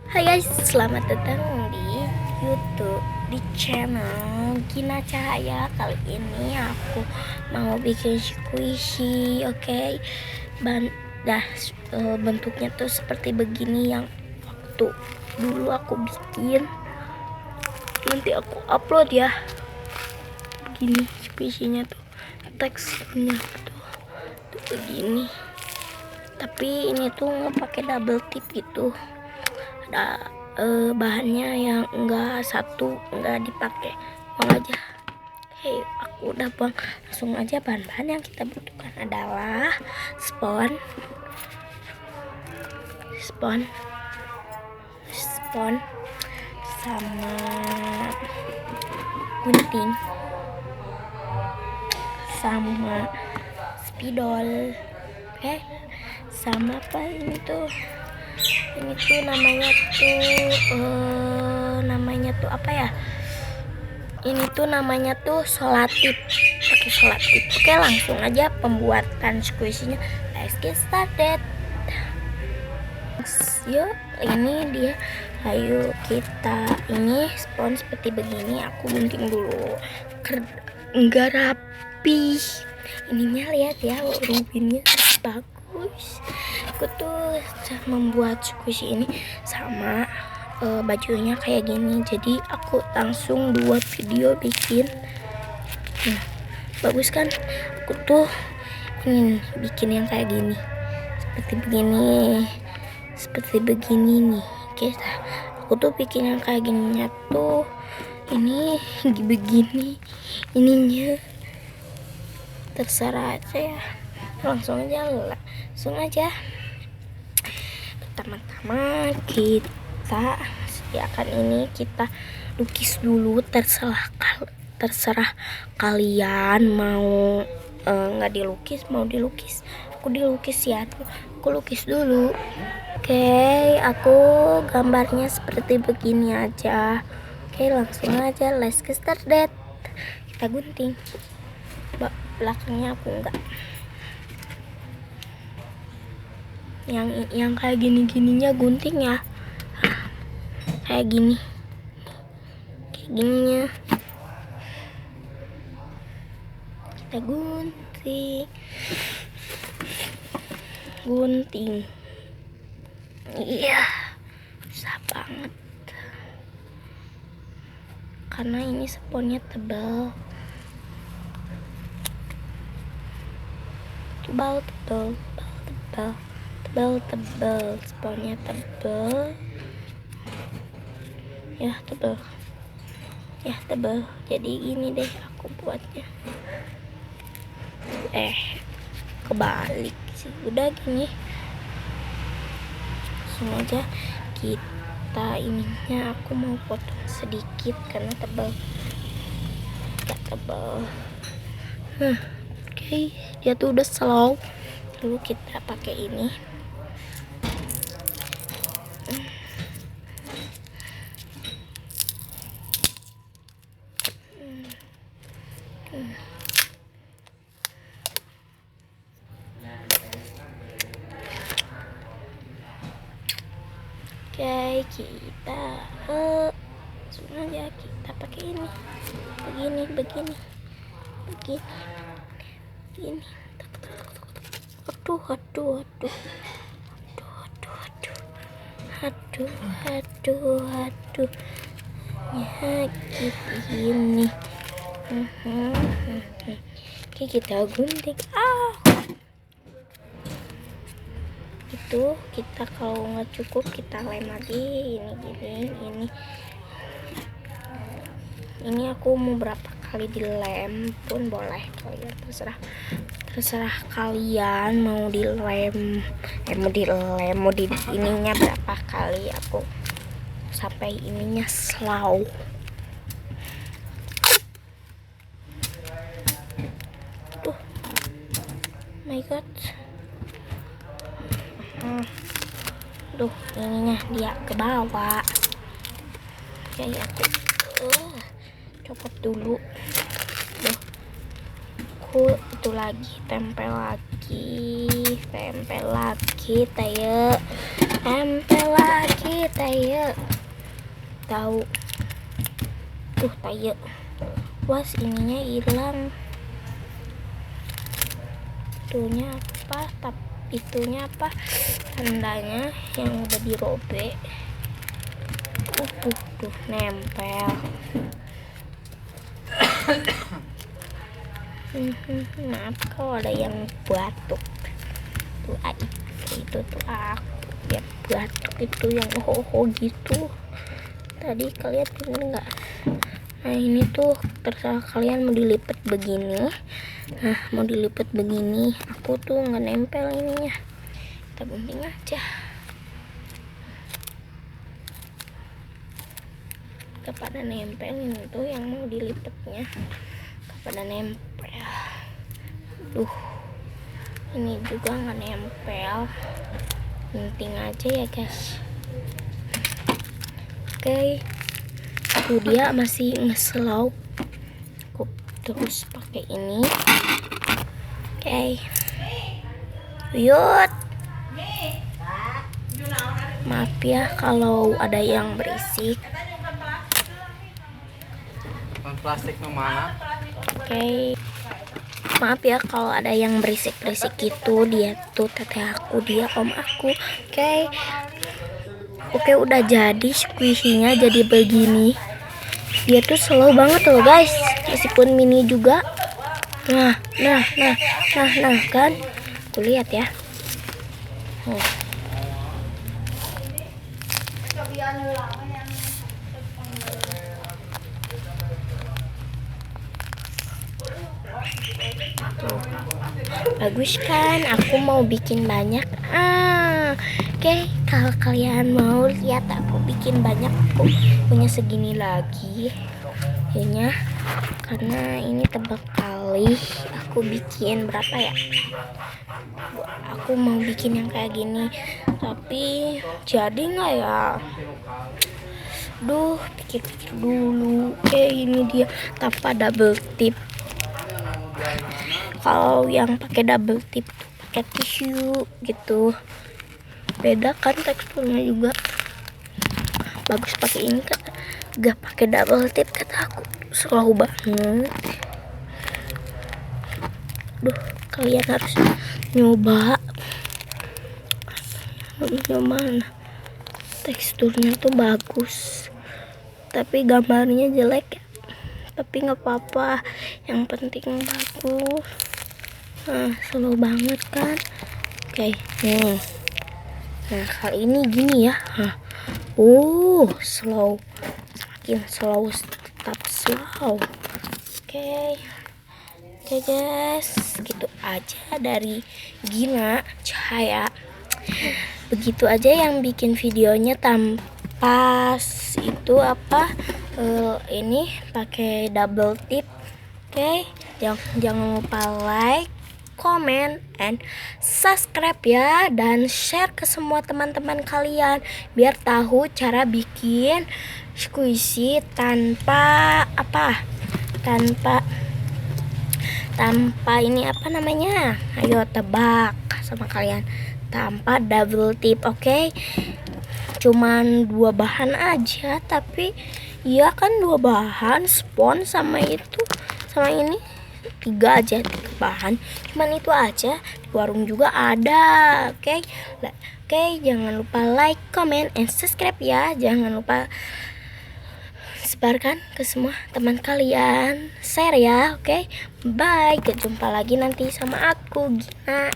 Hai guys, selamat datang di YouTube di channel Gina Cahaya. Kali ini aku mau bikin squishy, oke? Bentuknya tuh seperti begini yang waktu dulu aku bikin. Nanti aku upload ya. Begini squishy-nya tuh, teksturnya tuh begini. Tapi ini tuh nggak pakai double tip gitu. Ada bahannya yang enggak dipakai, buang aja. Aku udah buang. Langsung aja, bahan-bahan yang kita butuhkan adalah spons sama gunting sama spidol, sama apa ini tuh namanya tuh apa ya, ini tuh namanya tuh solatip, pakai solatip. Oke, langsung aja pembuatan squishy-nya. Let's get started. Yuk, ini dia. Ayo kita, ini spons seperti begini. Aku gunting dulu, enggak rapi ininya. Lihat ya, rubinnya bagus. Aku tuh membuat squishy ini sama bajunya kayak gini, jadi aku langsung 2 video bikin. Bagus kan? Aku tuh ingin bikin yang kayak gini, seperti begini nih. Oke, aku tuh bikin yang kayak gininya tuh ini begini ininya. Terserah aja ya, langsung aja. Pertama-tama kita sediakan ini, kita lukis dulu. Terserah kalian mau nggak dilukis, mau dilukis. Aku dilukis ya, aku lukis dulu. Oke, aku gambarnya seperti begini aja. Oke, langsung aja, let's get started. Kita gunting belakangnya, aku enggak yang kayak gininya gunting ya, kayak gininya kita gunting. Iya, susah banget karena ini sponnya tebal sponnya tebal ya, tebal. Jadi gini deh aku buatnya. Kebalik sih, udah gini. Langsung aja kita ininya, aku mau potong sedikit karena tebal. Oke, dia tuh udah slow. Lalu kita pakai ini. Oke, kita langsung aja kita pakai ini. Begini. Aduh. Ya, gini. Oke, kita gunting. Itu kita kalau nggak cukup kita lem lagi. Ini aku mau berapa kali dilem pun boleh kalian, terserah kalian mau dilem, mau di ininya berapa kali. Aku sampai ininya slow. My god, ininya dia ke bawah. Jadi aku copot dulu. Aku itu lagi tempel lagi, tempel lagi tayo. ya tahu tuh tayo was ininya hilang, itunya apa, itunya apa, tandanya yang udah dirobek. Tuh nempel. Maaf kalau ada yang batuk tuh, itu tuh aku ya, batuk itu yang ho gitu tadi, kalian dengar nggak? Nah ini tuh terserah kalian mau dilipat begini. Nah mau dilipat begini, aku tuh nggak nempel ininya, kita gunting aja. Kepada nempel ini tuh yang mau dilipatnya, kepada nempel. Ini juga nggak nempel, gunting aja ya guys. Oke, tuh dia masih ngeslow. Aku terus pakai ini. Oke, yuk. Maaf ya kalau ada yang berisik. Plastik mana? Oke. Maaf ya kalau ada yang berisik-berisik gitu. Dia tuh teteh aku, dia om aku. Oke, udah jadi squishy-nya jadi begini. Dia tuh slow banget loh guys, meskipun mini juga. Nah kan. Aku lihat ya. Tuh. Bagus kan? Aku mau bikin banyak. Oke, kalau kalian mau lihat aku bikin banyak, aku punya segini lagi kayaknya, karena ini tebal kali. Aku bikin berapa ya? Aku mau bikin yang kayak gini, tapi jadi nggak ya? Duh, pikir-pikir dulu. Ini dia tanpa double tip. Kalau yang pakai double tip tuh pakai tisu gitu, beda kan teksturnya juga. Bagus pakai ini kan, gak pakai double tip, kata aku slow banget. Kalian harus nyoba. Gimana? Teksturnya tuh bagus, tapi gambarnya jelek ya. Tapi nggak apa-apa, yang penting bagus. Slow banget kan? Oke, nih. Nah kali ini gini ya. Slow, semakin slow, tetap slow. Oke guys, gitu aja dari Gina Cahaya. Begitu aja yang bikin videonya tanpa itu apa, ini pakai double tip. Oke, jangan lupa like, comment, and subscribe ya, dan share ke semua teman-teman kalian biar tahu cara bikin squishy tanpa ini apa namanya, ayo tebak sama kalian, tanpa double tip. Oke, cuman 2 bahan aja, tapi iya kan 2 bahan, spons sama itu sama ini 3 aja, 3 bahan, cuman itu aja, di warung juga ada. Oke, jangan lupa like, comment, and subscribe ya. Jangan lupa sebarkan ke semua teman kalian, share ya. Oke, bye, jumpa lagi nanti sama aku Gina.